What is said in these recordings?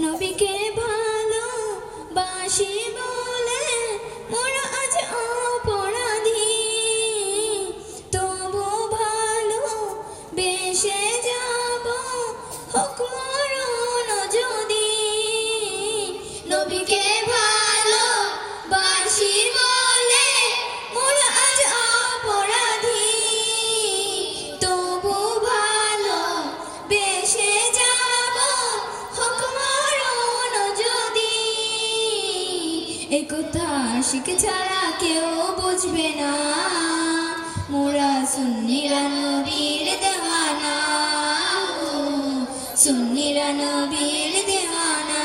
নবীকে ভালোবাসি বলে মোরা আজ অপরাধী, তবু ভালো বেসে যাব হোক মরণ যদি। নবীকে ভালোবাসি বলে মোরা আজ অপরাধী, তবু ভালো বেসে যাব হোক মরণ যদি। এ কথা শিখে ছাড়া কেউ বুঝবে না, মোরা সুন্নিরা নবীর দেওয়ানা, সুন্নিরা নবীর দেওয়ানা।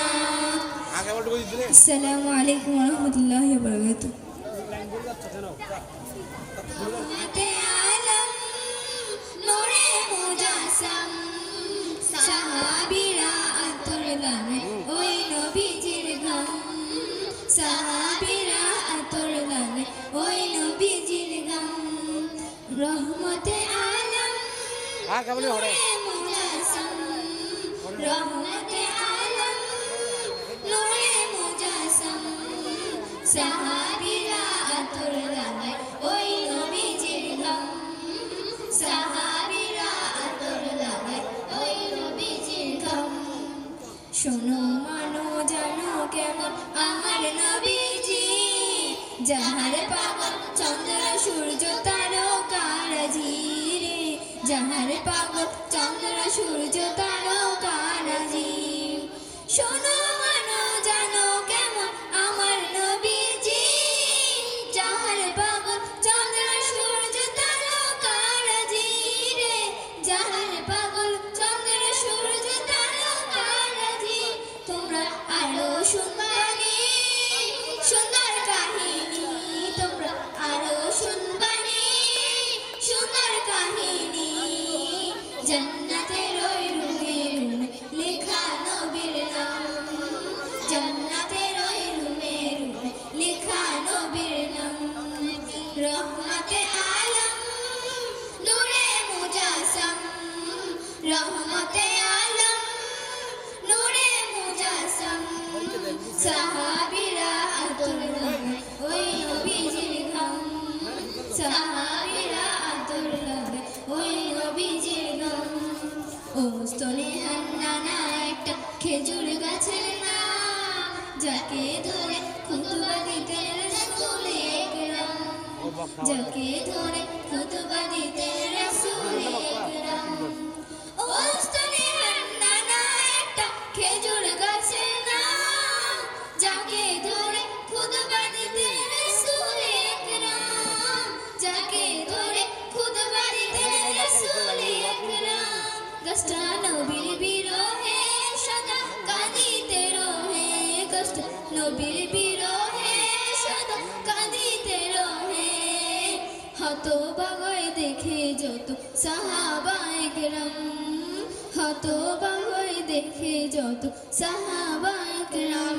আসসালামু আলাইকুম ওয়া রাহমাতুল্লাহি ওয়া বারাকাতুহু। রহমতে আলম নূরে মুজাসসাম, সাহাবীরা আতর লাগে ওই নবীজির ঘাম, সাহাবীরা আতর লাগে ওই নবীজির ঘাম। রহমতে আলম নূরে মুজাসসাম, রহমতে আলম নূরে মুজাসসাম, সাহাবীরা আতর লাগে ওই নবীজির ঘাম, সাহাবীরা আতর লাগে ওই নবীজির ঘাম। শোনো মানো জানো কেমন আমার নবীজি, যাহার পাগল চন্দ্র সূর্য তারকারাজি রে, যাহার পাগল চন্দ্র সূর্য তারকারাজি। শোনো মানো জানো কেমন আমার নবীজি, যাহার পাগল চন্দ্র সূর্য তারকারাজি রে, যাহার পাগল চন্দ্র সূর্য তারকারাজি। তোমরা আরো শুনবানি সুন্দর কাহিনী, তোমরা আরো শুনবানি সুন্দর কাহিনী। জান্নাতের ওই রুমে রুমে লেখা নবীর নাম, জান্নাতের ওই রুমে রুমে লেখা নবীর নাম। রহমতে আলম নূরে মুজাসসাম, রহমতে আলম নূরে মুজাসসাম, সাহাবীরা আতর লাগে ওই নবীজির ঘাম, সাহাবীরা আতর লাগে ওই নবীজির ঘাম। ও স্তনে হান্নানা একটা খেজুর গাছের নাম, যাকে ধরে খুতবা দিতেন রাসূল একরাম, যাকে ধরে খুতবা দিতেন রাসূল একরাম। ও স্তনে হান্নানা একটা খেজুর গাছের নাম, যাকে ধরে খুতবা দিতেন রাসূল একরাম, যাকে ধরে খুতবা দিতেন রাসূল একরাম। গাছটা নবীর বিরহে সদা কাঁদিতে রহে, গাছটা নবীর বিরহে সদা কাঁদিতে রহে। হতভাগায় দেখে যত সাহাবায়ে কেরাম, হতভাগায় দেখে যত সাহাবায়ে কেরাম।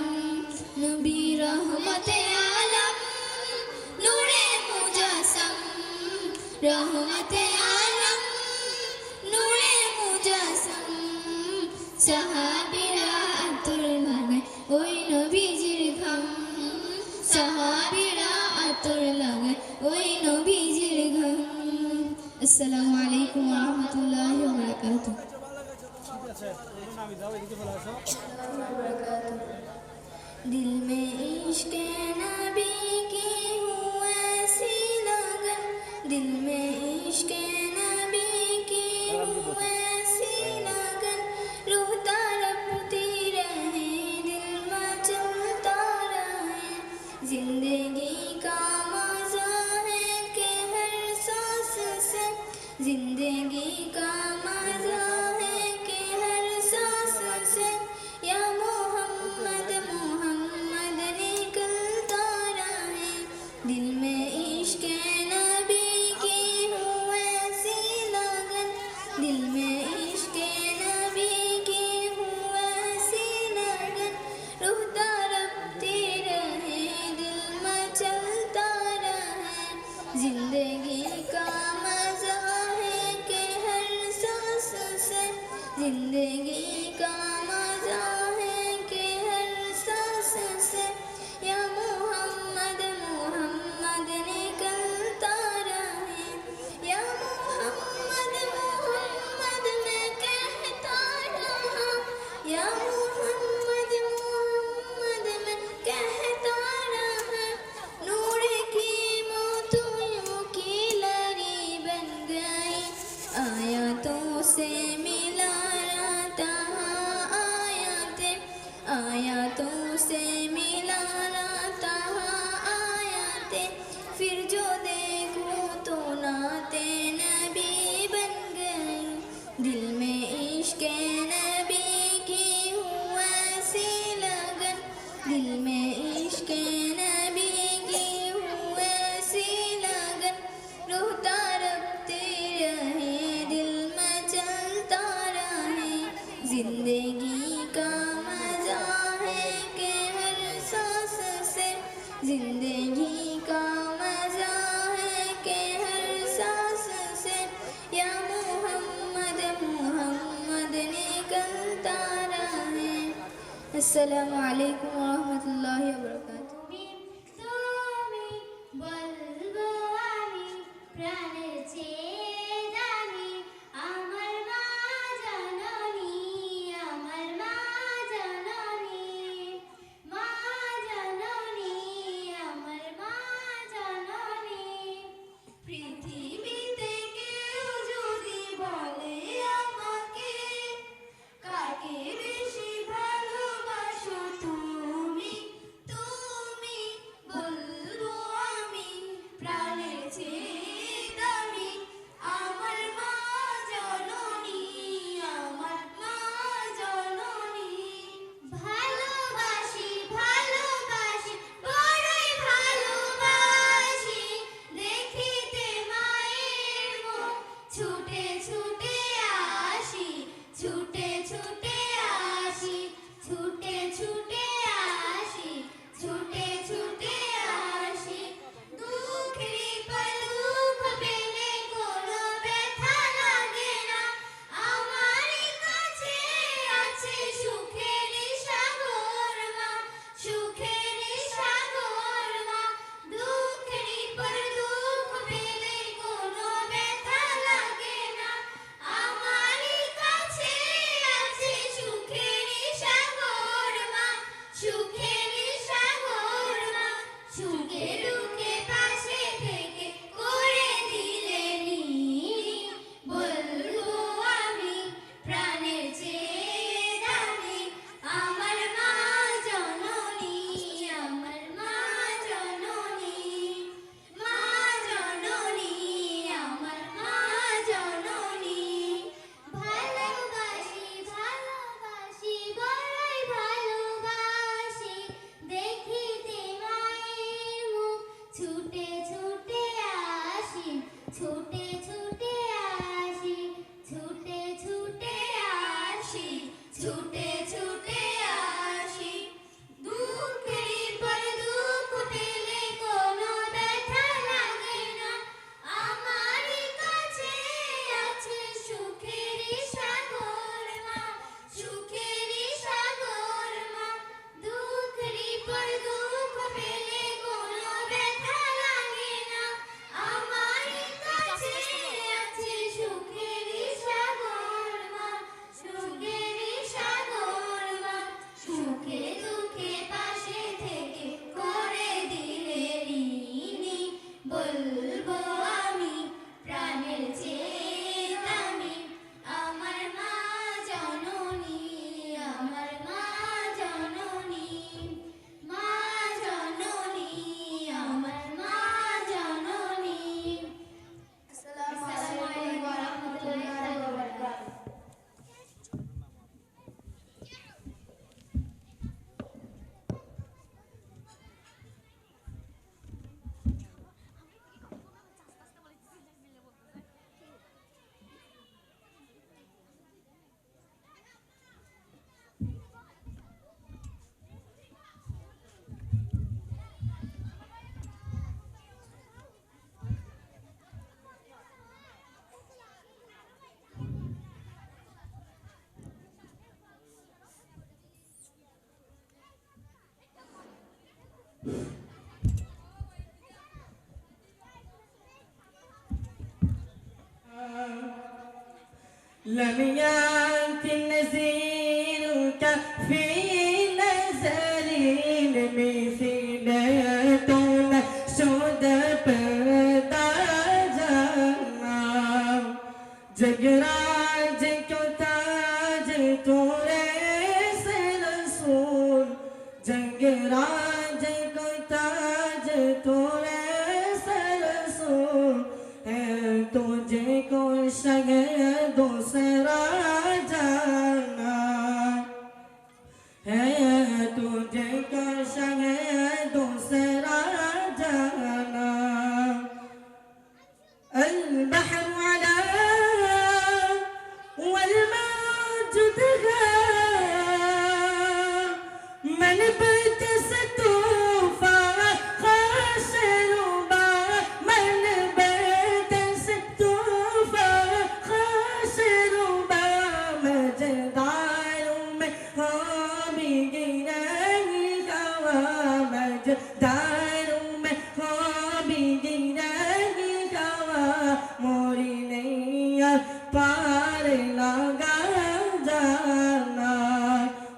নবী রহমতে আলম নূরে মুজাসসাম, রহমতে আলম নূরে মুজাসসাম, সাহাবীরা আতর লাগে ওই নবীজির ঘাম, সাহাবীরা আতর লাগে ওই নবীজির ঘাম। আসসালামু আলাইকুম ওয়া রাহমাতুল্লাহি ওয়া বারাকাতুহু। दिल में इश्क़ नबी की हूँ ऐसी लगन, दिल में इश्क़ नबी की हूँ ऐसी लगन। रूह तड़पती रहे दिल मचलता रहे, जिंदगी का मज़ा है कि हर सांस से, जिंदगी का मज़ा है कि हर सांस से। या मोहम्मद मोहम्मद निकलता रहे, दिल में इश्क़ नबी की हूँ ऐसी जिंदगी का मजा है कि हर सांस से या मोहम्मद मोहम्मद निकलता रहे, या मोहम्मद मोहम्मद मैं कहता रहा, या मोहम्मद मोहम्मद मैं कहता रहा। नूर की मोतियों की लड़ी बन गई, आयतों से मिला रहता, आयतों से मिला रहता आयते, फिर जो देखूं तो नाते नबी बन गई। दिल में इश्क नबी की हूँ ऐसी लगन, दिल में इश्क नबी की हूँ ऐसी लगन, रूह तड़पती रहे दिल में चलता रहे। जिंदगी का मजा है कि हर सांस से, जिंदगी का मजा है कि हर सांस से, या मोहम्मद मोहम्मद निकलता रहे। अस्सलामु अलैकुम व रहमतुल्लाहि व बरकातुहू। তুমি বলবো আমি প্রাণের চেয়ে দামি, আমার মা জননী, আমার মা জননী, মা জননী, আমার মা জননী। পৃথিবীতে কেউ যদি বলে আমাকে কাকে বেশি ভালোবাসো তুমি, তুমি বলবো আমি প্রাণের চেয়ে দামি, আমার মা জননী, আমার মা জননী। ভালোবাসি ভালোবাসি বড়ই ভালোবাসি, দেখিতে মায়ের মুখ ছুটে ছুটে আসি, ছুটে ছুটে আসি, ছুটে ছুটে আসি, ছুটে ছুটে আসি। দুঃখের পর দুঃখ পেলে কোনো ব্যথা লাগে না, আমারই কাছে আছে সুখের সাগর মা, সুখের সাগর মা। দুঃখের পর দুঃখ পেলে কোনো ব্যথা লাগে না, আমারই কাছে আছে সুখের সাগর মা, সুখের সাগর মা। সুখে দুঃখে পাশে থেকে করে দিলে নীড়ি, বলবো আমি প্রাণের চেয়ে দামি, আমার মা জননী, আমার মা জননী, মা জননী, আমার মা জননী। ভালোবাসি ভালোবাসি বড়ই ভালোবাসি, দেখিতে মায়ের মুখ ছুটে ছুটে আসি, ছুটে ছুটে আসি, ছুটে ছুটে আসি, ছুটে ছুটে আসি। দুঃখের পর দুঃখ পেলে কোনো ব্যথা লাগে না, আমারই কাছে আছে সুখের সাগর মা, সুখের সাগর মা। দুঃখের পর দুঃখ পেলে কোনো ব্যথা লাগে না, আমারই কাছে আছে সুখের সাগর মা, সুখের সাগর মা। لم يأتي نذيرك في نظرين مثلتون شد بداجنا जगराज को ताज तोरे से रसूल जगराज को ताज तोरे से रसूल है तुझे को शग दूसरा जाना है तुझे को शग दूसरा जाना البحر على والموج تغار من بتست فخاشر با من بتست فخاشر با مجدار में हामी गिराई गवा मजदार में हामी गिराई गवा मोरी नैया पार लगा जाना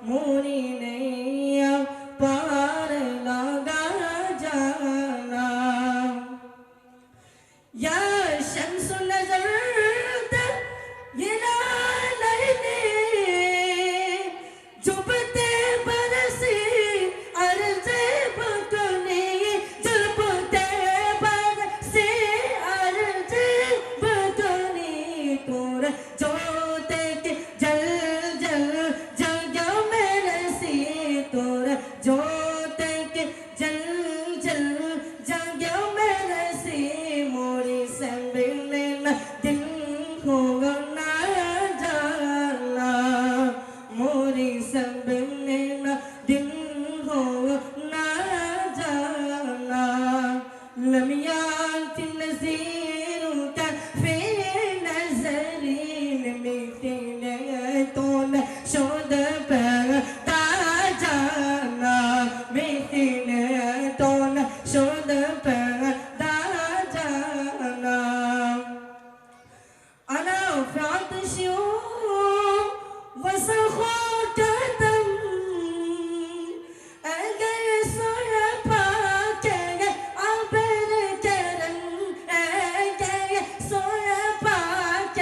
मोरी नैया पार लगा जाना या शम्स नजर ये लालने जुबते बरसी अर्ज़े बकने जुबते बरसी अर्ज़े बकने तोर जोते के जल जल जग में रसी तोर जोते के जल जल जग में रसी मोरी संबिने न दिल को ना जाला मोरी संबिने न दिल को ना जाला लम याति नज़ीरुक फी नज़रीन मिथिलतुन शुद बदाजाना मिथिलतुन शुद बदाजाना أنا في عطش وسخوك دم أجي صيبك عبر كرم أجي صيبك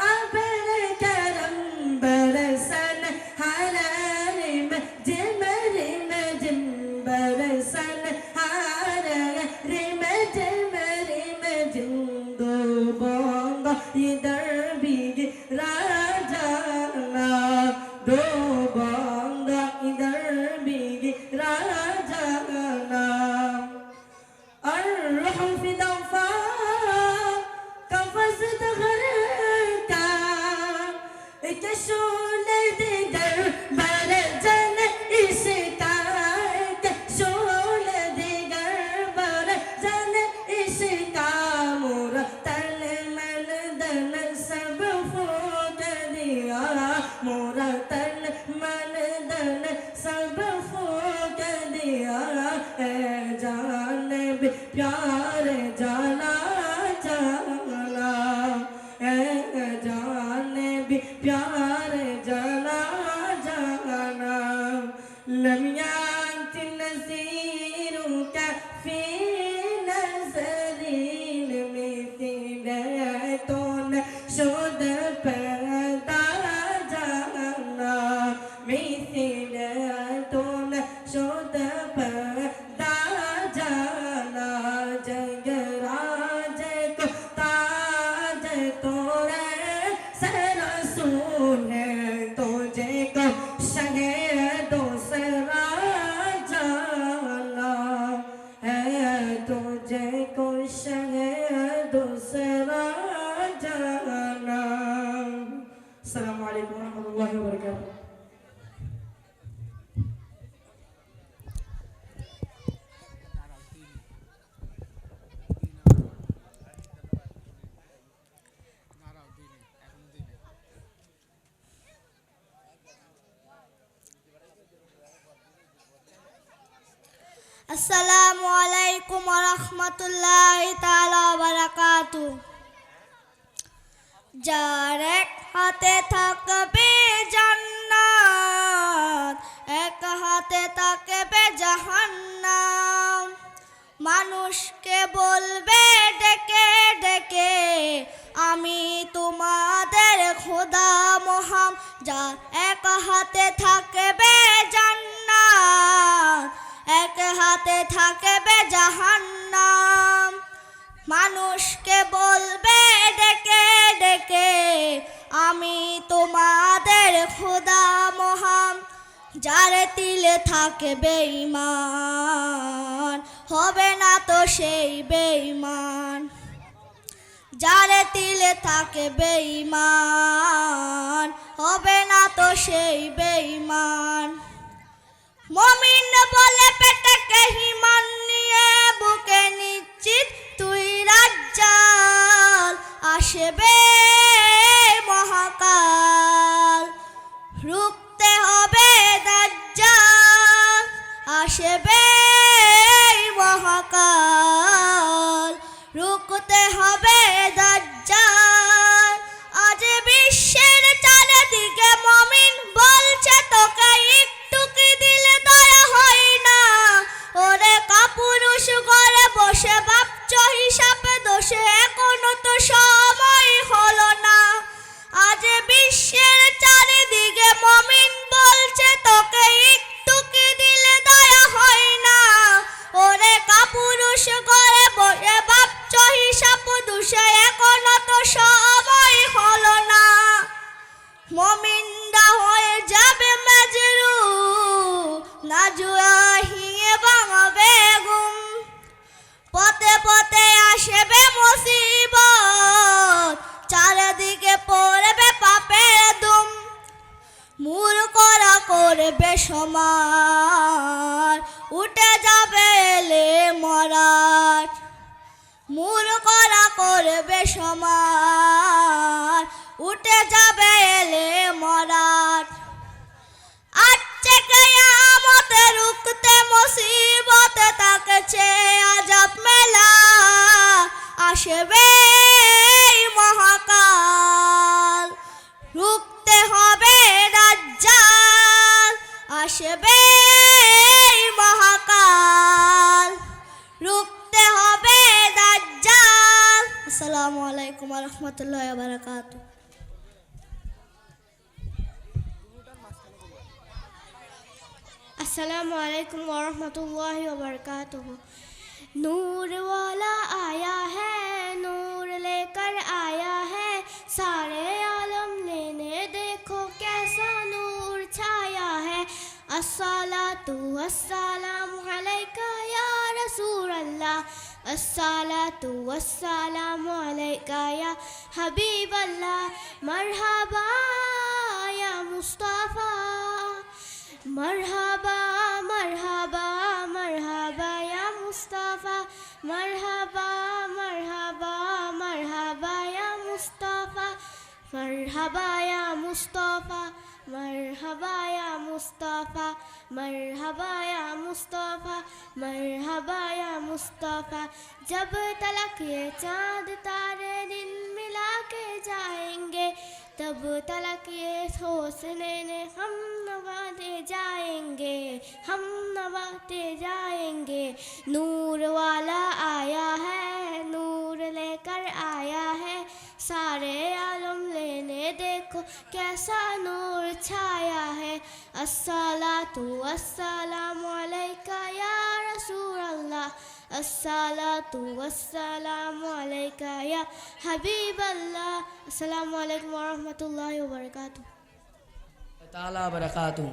عبر كرم برسن حراري مجمر مجم برسن حراري مجمر مجم دوبونغ इधर भी राजाना दो बंदा इधर भी राजाना الروح في ضفا كفز تغرقا كشول ديگر برزن إشكا كشول ديگر برزن إشكا مرتل من دن سب فوق दिया مرتل من دن सब फूक दिया है जान भी प्यार जाना जाना है जान भी प्यार जाना जाना लम याति नज़ीरुक फी नज़रीन मिथिलतुन शुद बदाजाना मिथिलतुन शुद बदाजाना जगराज को ताज तोरे से रसूल है तुझे को शगे दूसरा जाना है तुझे को शगे दूसरा जाना अस्सलामु अलैकुम वरहमतुल्लाहि वबरकातुहू Assalamualaikum warahmatullahi taala wabarakatuh. Jarek হাতে থাকবে জান্নাত, এক হাতে থাকবে জাহান্নাম। মানুষকে বলবে ডেকে ডেকে আমি তোমাদের খোদা মহান, যার এক হাতে থাকবে জান্নাত, এক হাতে থাকবে জাহান্নাম। মানুষকে বলবে ডেকে ডেকে আমি তোমাদের খোদা মহান, যার তিলে থাকবে ঈমান হবে না তো সেই বেঈমান, যার তিলে থাকবে ঈমান হবে না তো সেই বেঈমান। মুমিন বলে পেটকে ঈমান নিয়ে বুকে নিশ্চিত তুই রাজ্জাল, আসবে মহাকাল রুখতে হবে দাজ্জাল, আসবে মহাকাল রুখতে হবে দাজ্জাল। আজ বিশ্বের চারিদিকে মুমিন বলছে তোকে একটু কি দিলে দয়া হয় না, ওরে কাপুরুষ ঘরে বসে ভাবছ হিসাব দোষে এখনো তো সময় হলো না। আজ বিশ্বের চারিদিকে মুমিন বলছে তোকে একটু কি দিলে দয়া হয় না, ওরে কাপুরুষ ঘরে বসে ভাবছ হিসাব দোষে এখনো তো সময় হলো না। মুমিনরা হয়ে যাবে মাজরু, নাজুয়া হিয়ে ভাঙবে ঘুম, পথে পথে আসবে মুসিবত, চারিদিকে পড়বে পাপের ধুম। মূর্খরা করবে সমার, উঠে যাবে এলে মরাট, মূর্খরা করবে সমার, উঠে যাবে এলে মরাট। আজকে কিয়ামতে রুখতে মুসিবতে থাকছে আযাব মেলা, আসবে মহাকাল রুখতে হবে দাজ্জাল, আসবে মহাকাল রুখতে হবে দাজ্জাল। আসসালামু আলাইকুম ওয়া রাহমাতুল্লাহি ওয়া বারাকাতুহু। अस्सलामु अलैकुम वरहमतुल्लाहि वबरकातुहू। नूर वाला आया है, नूर लेकर आया है, सारे आलम लेने देखो कैसा नूर छाया है। अस्सलातु वस्सलामु अलैका या रसूल अल्लाह, अस्सलातु वस्सलामु अलैका या हबीब अल्लाह। मरहबा या मुस्तफ़ा, मरहबा मरहबा मरहबा या मुस्तफ़ा, मरहबा मरहबा मरहबा या मुस्तफ़ा, मरहबा या मुस्तफ़ा, मरहबा या मुस्तफ़ा, मरहबा या मुस्तफ़ा, मरहबा या मुस्तफ़ा। जब तलक ये चाँद तारे दिन मिला के जाएंगे, तब तलक ये सोचने ने हम नवाते जाएंगे, हम नवाते जाएंगे। नूर वाला आया है, नूर लेकर आया है, सारे आलम लेने देखो कैसा नूर छाया है। अस्सलातु वस्सलामु अलैका या रसूल अल्लाह, अस्सलातु वस्सलामु अलैका या हबीब अल्लाह। अस्सलामु अलैकुम वरहमतुल्लाहि वबरकातुहू। ताला बरकातु।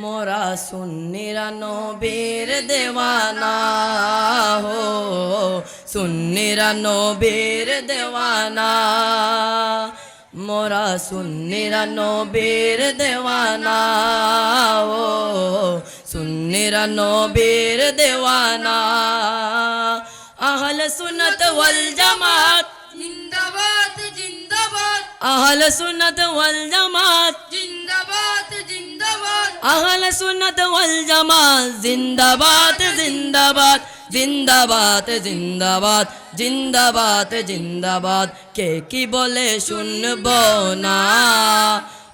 मोरा सुन्नीरा नबीर देवाना हो, सुन्नीरा नबीर देवाना, मोरा सुन्नीरा नबीर देवाना हो, सुन्नीरा नबीर देवाना। अहल सुन्नत वल जमात जिंदाबाद जिंदाबाद, अहल सुन्नत वल जमात जिंदाबाद जिंदाबाद, अहल सुन्नत वल जमात जिंदाबाद जिंदाबाद। জিন্দাবাদ জিন্দাবাদ জিন্দাবাদ জিন্দাবাদ কে কি বলে শুনবো না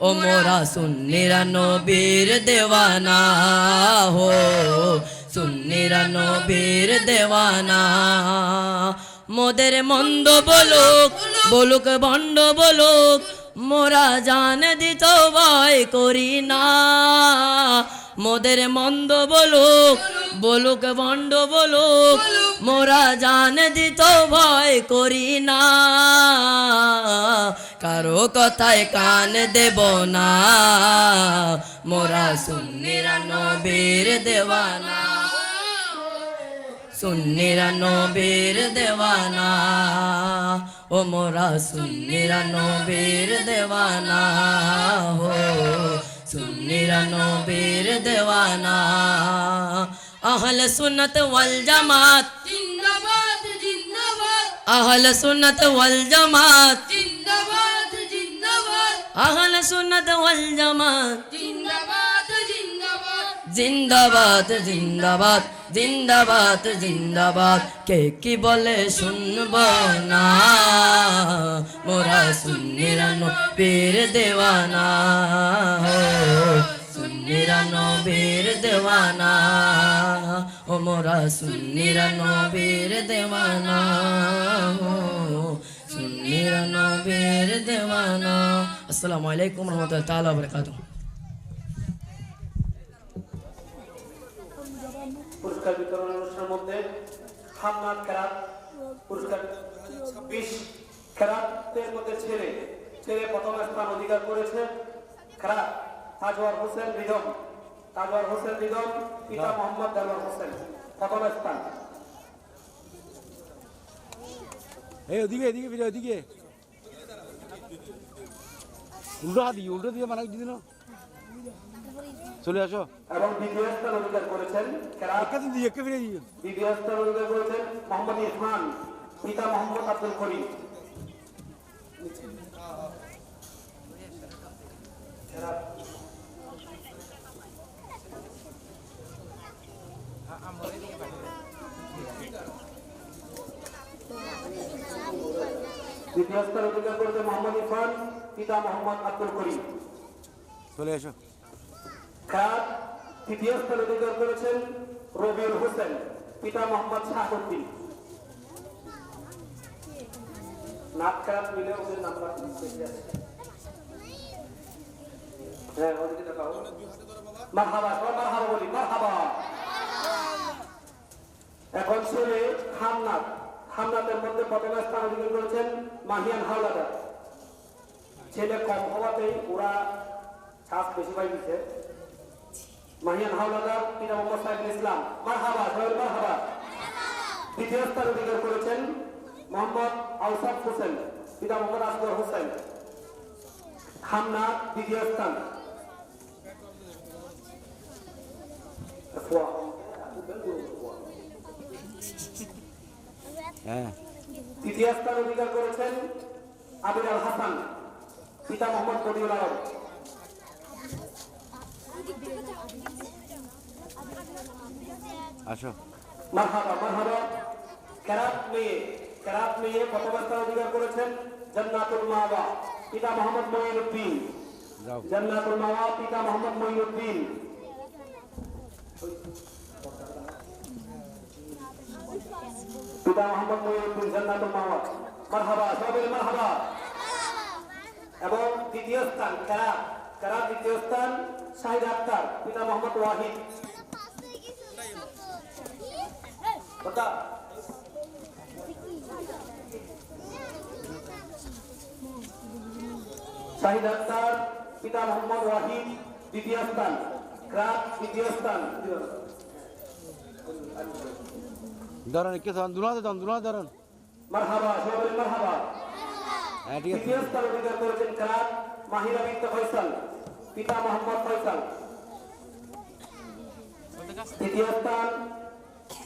ও মোরা সুন্নিরা নবীর দেওয়ানা হো সুন্নিরা নবীর দেওয়ানা মোদের মন্দ বলুক বলুক ভণ্ড বলুক মোরা জান দিত ভয় করি না মোদের মন্দ বলুক বলুক ভণ্ড বলুক মোরা জান দিত ভয় করি না কারো কথায় কান দেব না মোরা সুন্নিরা নবীর দেওয়ানা সুন্নিরা নবীর দেওয়ানা ও মোরা সুন্নিরা নবীর দেওয়ানা হো সুন্নিরা নবীর দেওয়ানা আহলে সুন্নাত ওয়াল জামাত জিন্দাবাদ জিন্দাবাদ আহলে সুন্নাত ওয়াল জামাত জিন্দাবাদ জিন্দাবাদ আহলে সুন্নাত ওয়াল জামাত জিন্দাবাদ জিন্দাবাদ জিন্দাবাদ জিন্দাবাদ জিন্দাবাদ জিন্দাবাদ কে কি বলে শুনবো না মোরা সুন্নিরা নবীর দেওয়ানা হো সুন্নিরা নবীর দেওয়ানা ও মোরা সুন্নিরা নবীর দেওয়ানা হো সুন্নিরা নবীর দেওয়ানা আসসালামু আলাইকুম ওয়া রাহমাতুল্লাহি তাআলা ওয়া বারাকাতুহু পুরস্কার বিতরণ অনুষ্ঠানের মধ্যে হামনাদ খেরাত পুরস্কার 20 খেরাতের মধ্যে ছেলে প্রথম স্থান অধিকার করেছে খেরাত তাজওয়ার হোসেন রিদম পিতা মোহাম্মদ দেলোয়ার হোসেন প্রথম স্থান এই ওদিকে এদিকে ফিরে ওদিকে উল্টো দিয়ে মানে দিদি না চলে আসো এবং দ্বিতীয় স্থান অধিকার করেছেন খেরাত একে ফিরে দিয়ে দ্বিতীয় স্থান অধিকার করেছেন মোহাম্মদ ইরফান পিতা মোহাম্মদ আব্দুল করিম দ্বিতীয় স্থান অধিকার করেছেন মোহাম্মদ ইরফান পিতা মোহাম্মদ আব্দুল করিম চলে আসো খেরাত তৃতীয় স্থান অধিকার করেছেন রবিউল হোসেন পিতা মোহাম্মদ শাহাবুদ্দিন নাক খেরাত মিলে ওদের নাম্বার হ্যাঁ ওদিকে দেখাও মারহাবা সবাই মারহাবা বলি মারহাবা এখন ছেলে হামনাতের মধ্যে প্রথম স্থান অধিকার করেছেন মাহিয়ান হাওলাদার ছেলে কম হওয়াতেই ওরা শ্বাস বেশি পাই দিচ্ছে মাহিয়ান হাওলাদার পিতা মোহাম্মদ সাইফুল ইসলাম মারহাবা সবাই মারহাবা দ্বিতীয় স্থান অধিকার করেছেন মোহাম্মদ আউসাফ হোসেন পিতা মোহাম্মদ আসগর হোসেন হামনাত দ্বিতীয় স্থান হ্যাঁ তৃতীয় স্থান অধিকার করেছেন আবির আল হাসান পিতা মোহাম্মদ বদিউল আলম আসো মারহাবা কেরাত মেয়ে প্রথম স্থান অধিকার করেছেন জান্নাতুল মাওয়া পিতা মোহাম্মদ মঈনুদ্দিন যাও জান্নাতুল মাওয়া পিতা মোহাম্মদ মঈনুদ্দিন জান্নাতুল মাওয়া মারহাবা সবাই মারহাবা এবং দ্বিতীয় স্থান কেরাত দ্বিতীয় স্থান শাহিদ আক্তার পিতা মোহাম্মদ ওয়াহিদ কথা শাহিদ আক্তার পিতা মোহাম্মদ ওয়াহিদ দ্বিতীয় স্থান কেরাত দ্বিতীয় স্থান দাঁড়ান কে দুনা দাঁড়ান মারহাবা সবাই মারহাবা হ্যাঁ ঠিক আছে দ্বিতীয় স্থান অধিকার করেছেন কেরাত মাহিরা বিনতে ফয়সাল পিতা মোহাম্মদ ফয়সাল তৃতীয় স্থান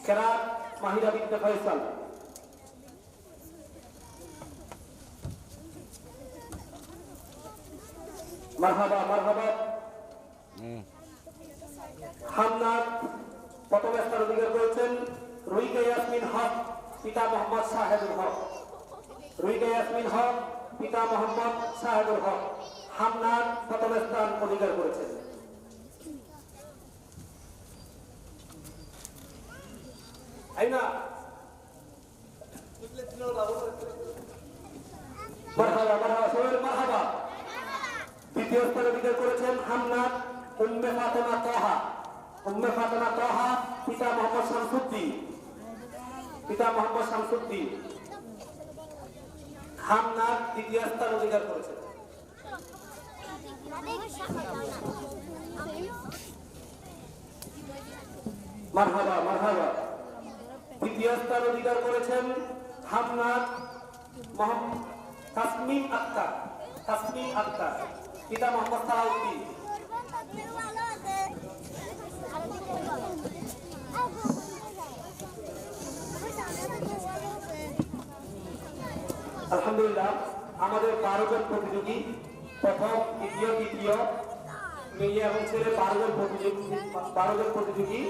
কেরাত মাহিরা বিনতে ফয়সাল মারহাবা হ্যাঁ হামনাত প্রথম স্থান অধিকার করেছেন রুইকা ইয়াসমিন হক পিতা মোহাম্মদ শাহেদুল হক। রুইকা ইয়াসমিন হক পিতা মোহাম্মদ শাহেদুল হক হামনার প্রথম স্থান অধিকার করেছেন। আইনা মারহাবা মারহাবা সবাই মারহাবা। দ্বিতীয় স্থান অধিকার করেছেন হামনাদ উম্মে ফাতেমা তাহা। উম্মে ফাতেমা তাহা পিতা মোহাম্মদ শামসুদ্দিন। পিতা মোহাম্মদ শামসুদ্দিন হামনাদ দ্বিতীয় স্থান অধিকার করেছেন। মারহাবা মারহাবা। তৃতীয় স্থান অধিকার করেছেন হামনাদ মোহাম্মদ তাসমিম আক্তার। তাসমিম আক্তার পিতা মোহাম্মদ সালাউদ্দিন। আলহামদুলিল্লাহ আমাদের 12 জন প্রতিযোগী প্রথম দ্বিতীয় তৃতীয় মেয়ে এবং ছেলে 12 জন প্রতিযোগী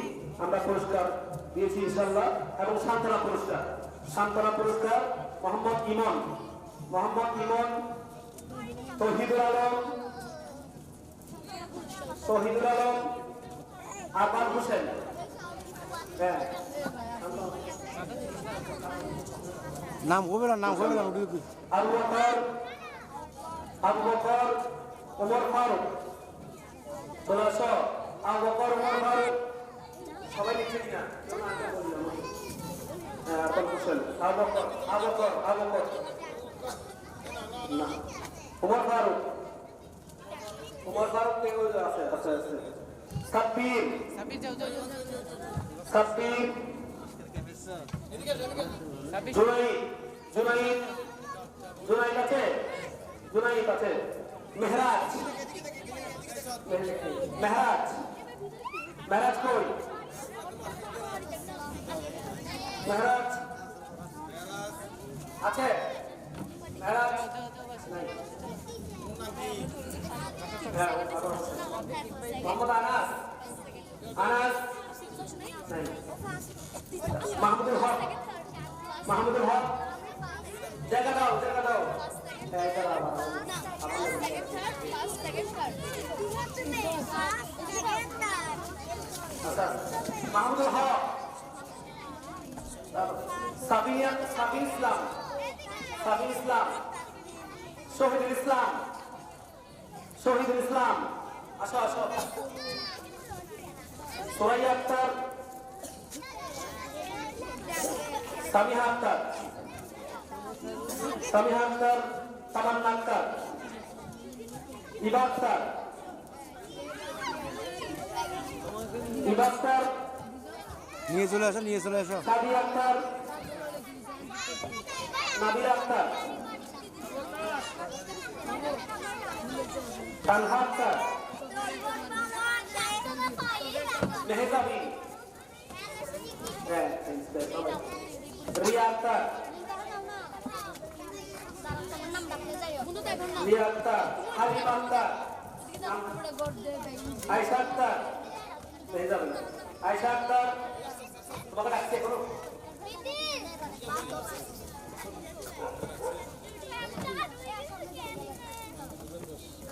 আমরা পুরস্কার দিয়েছি ইনশাআল্লাহ। এবং সান্ত্বনা পুরস্কার মোহাম্মদ ইমন তৌহিদুল আলম আরমান হোসেন। হ্যাঁ নাম হবে না আবু বকর ওমর ফারুক। আবু বকর ওমর ফারুক সবাই লিখছে কিনা? হ্যাঁ আরমান হোসেন আবু বকর না ওমর ফারুক কে আছে আছে আছে। সাব্বির জুনাইদ আছে। মেহরাজ কই? মেহরাজ আছে? মেহরাজ নাই। মোহাম্মদ আনাস নাই। মাহমুদুল হক জায়গা দাও মাহমুদুল হক সাবিন ইসলাম শহীদুল ইসলাম আসো সোরাইয়া আক্তার সামিহা আক্তার তামান্না আক্তার ইবা আক্তার নিয়ে চলে আসো সাদি আক্তার নাবিলা আক্তার তানহা আক্তার মেহজাবি রিয়া আক্তার হালিমা আক্তার আয়েশা আক্তার মেহজাবি আয়েশা আক্তার তোমাকে ডাকছে করো।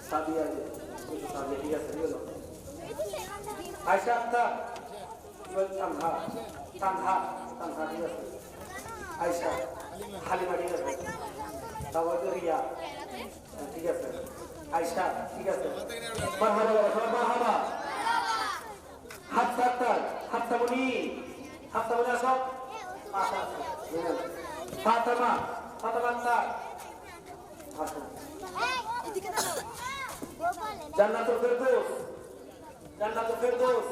সাদিয়া ঠিক আছে আয়েশা আক্তার তানহা ঠিক আছে। আয়েশা হালিমা ঠিক আছে। তারপরে রিয়া ঠিক আছে। আয়েশা ঠিক আছে। মারহাবা হাফসা আক্তার হাফসামণি সব ফাতেমা আক্তার জান্নাতুল ফেরদৌস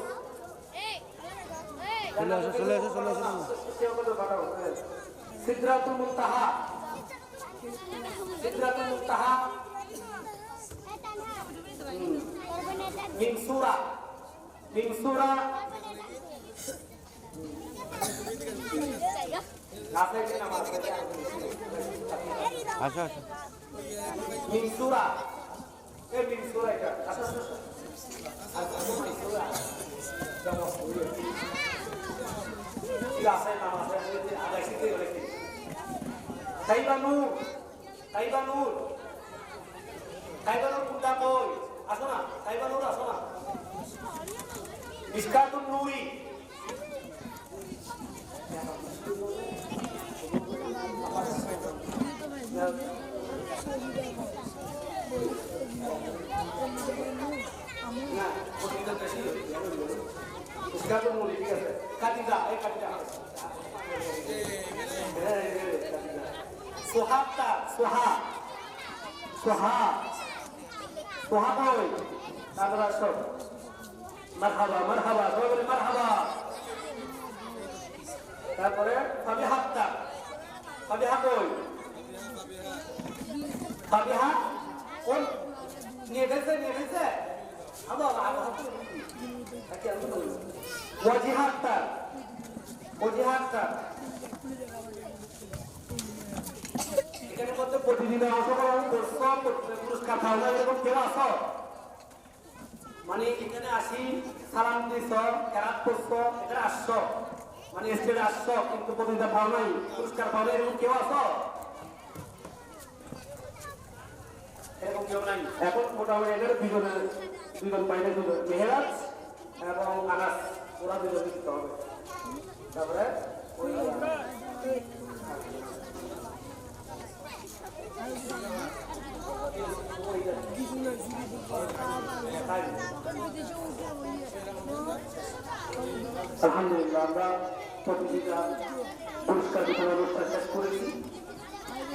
চলে আসো সিদরাতুল মুনতাহা মিনসুরা আচ্ছা মিনসুরা এটা ঠিক আছে নাম আছে আগে শিখতে গেলে তাইবানুর তাইবানুর তাইবানুর কোনটা কই আসো না তাইবানুর আসো না মিসকাতুন নূরি না কোনটা বেশি মিসকাতুন নূরি ঠিক আছে কাটিদা এই কাটিদা সোহাবটা সোহা সোহা সোহা কই তারপর আসো মারহাবা মারহাবা সবাই বলে মারহাবা তারপরে ফাবিহাত্তা ফাবিহা কই ফাবিহা কোন নিয়ে গেছে আবার হাত তাকে আমি বলি ওয়াজিহাত্তা ওয়াজিহাত্তা এখানে মধ্যে প্রতিদিনের অংশগ্রহণ করছো পুরস্কার পাও না এরকম কেউ আসো মানে এখানে আসি সালাম দিছ খেলাপ করছো এখানে আসছো মানে স্টেজে আসছো কিন্তু প্রতিদিনটা পাও নাই পুরস্কার পাও না এরকম কেউ আসো এরকম কেউ নাই এখন মোটামুটি এখানে দুজন পাইলে দুজন মেহেরাজ এবং আনাস ওরা দুজন দিতে হবে তারপরে আলহামদুলিল্লাহ আমরা প্রতিযোগিতা পুরস্কার বিতরণ অনুষ্ঠান শেষ করেছি